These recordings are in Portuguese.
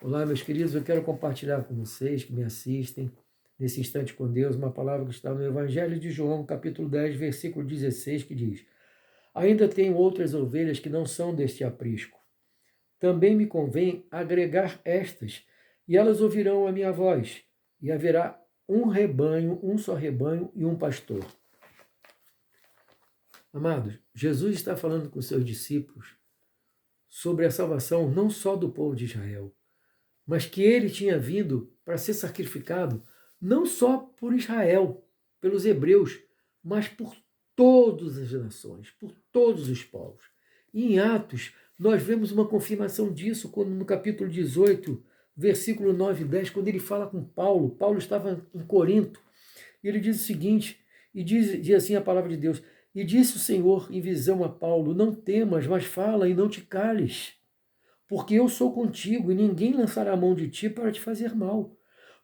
Olá, meus queridos, eu quero compartilhar com vocês que me assistem nesse instante com Deus uma palavra que está no Evangelho de João, capítulo 10, versículo 16, que diz: Ainda tenho outras ovelhas que não são deste aprisco. Também me convém agregar estas, e elas ouvirão a minha voz, e haverá um rebanho, um só rebanho e um pastor. Amados, Jesus está falando com seus discípulos sobre a salvação não só do povo de Israel, mas que ele tinha vindo para ser sacrificado não só por Israel, pelos hebreus, mas por todas as nações, por todos os povos. E em Atos, nós vemos uma confirmação disso, quando no capítulo 18, versículo 9 e 10, quando ele fala com Paulo. Paulo estava em Corinto, e ele diz o seguinte, e diz assim a palavra de Deus: E disse o Senhor em visão a Paulo: Não temas, mas fala e não te cales, porque eu sou contigo, e ninguém lançará a mão de ti para te fazer mal,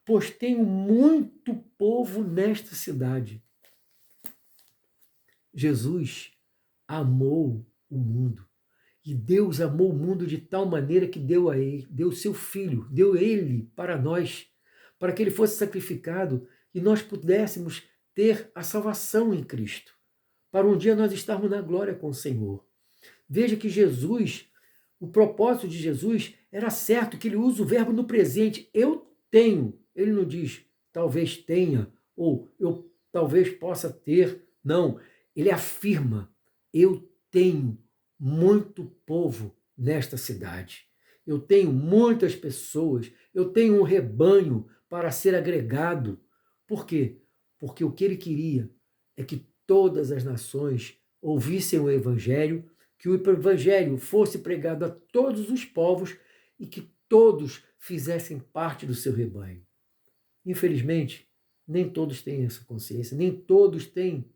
pois tenho muito povo nesta cidade. Jesus amou o mundo, e Deus amou o mundo de tal maneira que deu a ele, deu seu filho, deu ele para nós, para que ele fosse sacrificado e nós pudéssemos ter a salvação em Cristo, para um dia nós estarmos na glória com o Senhor. Veja que Jesus, o propósito de Jesus era certo, que ele usa o verbo no presente. Eu tenho. Ele não diz talvez tenha ou eu talvez possa ter. Não. Ele afirma: eu tenho muito povo nesta cidade. Eu tenho muitas pessoas. Eu tenho um rebanho para ser agregado. Por quê? Porque o que ele queria é que todas as nações ouvissem o evangelho, que o evangelho fosse pregado a todos os povos e que todos fizessem parte do seu rebanho. Infelizmente, nem todos têm essa consciência, nem todos têm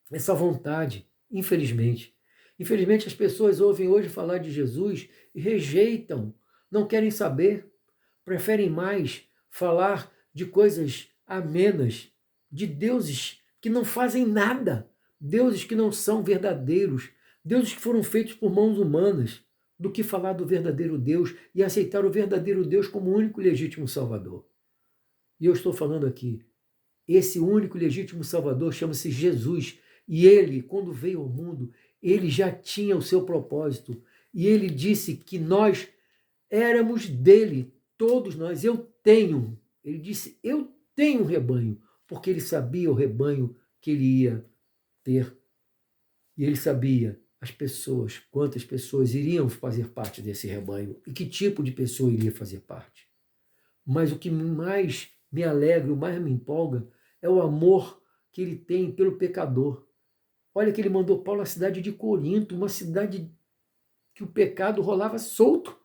essa vontade, infelizmente. Infelizmente, as pessoas ouvem hoje falar de Jesus e rejeitam, não querem saber, preferem mais falar de coisas amenas, de deuses que não fazem nada, deuses que não são verdadeiros, deuses que foram feitos por mãos humanas, do que falar do verdadeiro Deus e aceitar o verdadeiro Deus como o único e legítimo Salvador. E eu estou falando aqui, esse único e legítimo Salvador chama-se Jesus, e ele, quando veio ao mundo, ele já tinha o seu propósito, e ele disse que nós éramos dele, todos nós. Ele disse, eu tenho um rebanho, porque ele sabia o rebanho que ele ia ter. E ele sabia as pessoas, quantas pessoas iriam fazer parte desse rebanho e que tipo de pessoa iria fazer parte. Mas o que mais me alegra, o mais me empolga, é o amor que ele tem pelo pecador. Olha que ele mandou Paulo à cidade de Corinto, uma cidade que o pecado rolava solto.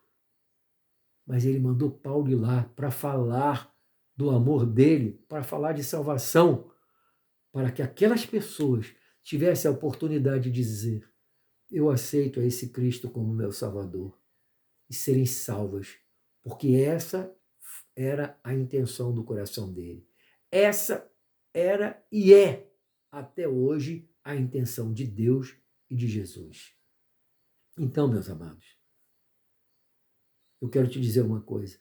Mas ele mandou Paulo ir lá para falar do amor dele, para falar de salvação, para que aquelas pessoas tivessem a oportunidade de dizer: eu aceito a esse Cristo como meu Salvador, e serem salvas, porque essa era a intenção do coração dele. Essa era e é, até hoje, a intenção de Deus e de Jesus. Então, meus amados, eu quero te dizer uma coisa.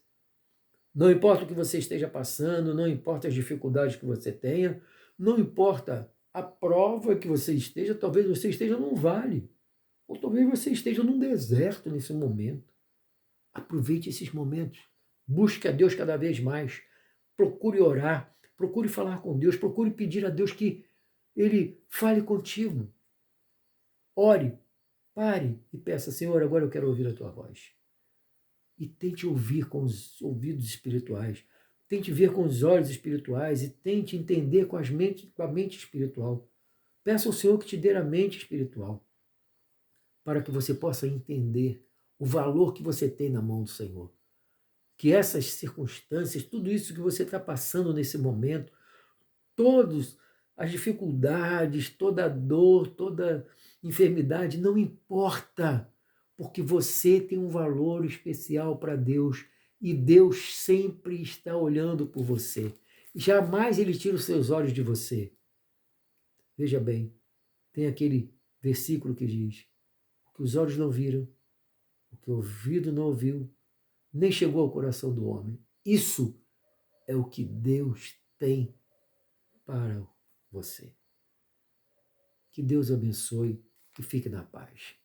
Não importa o que você esteja passando, não importa as dificuldades que você tenha, não importa a prova que você esteja, talvez você esteja num vale, ou talvez você esteja num deserto nesse momento. Aproveite esses momentos. Busque a Deus cada vez mais. Procure orar, procure falar com Deus, procure pedir a Deus que Ele fale contigo. Ore, pare e peça: Senhor, agora eu quero ouvir a tua voz. E tente ouvir com os ouvidos espirituais. Tente ver com os olhos espirituais e tente entender com a mente espiritual. Peça ao Senhor que te dê a mente espiritual, para que você possa entender o valor que você tem na mão do Senhor. Que essas circunstâncias, tudo isso que você está passando nesse momento, todas as dificuldades, toda a dor, toda enfermidade, não importa, porque você tem um valor especial para Deus e Deus sempre está olhando por você. Jamais Ele tira os seus olhos de você. Veja bem, tem aquele versículo que diz: o que os olhos não viram, o que o ouvido não ouviu, nem chegou ao coração do homem. Isso é o que Deus tem para você. Que Deus abençoe e fique na paz.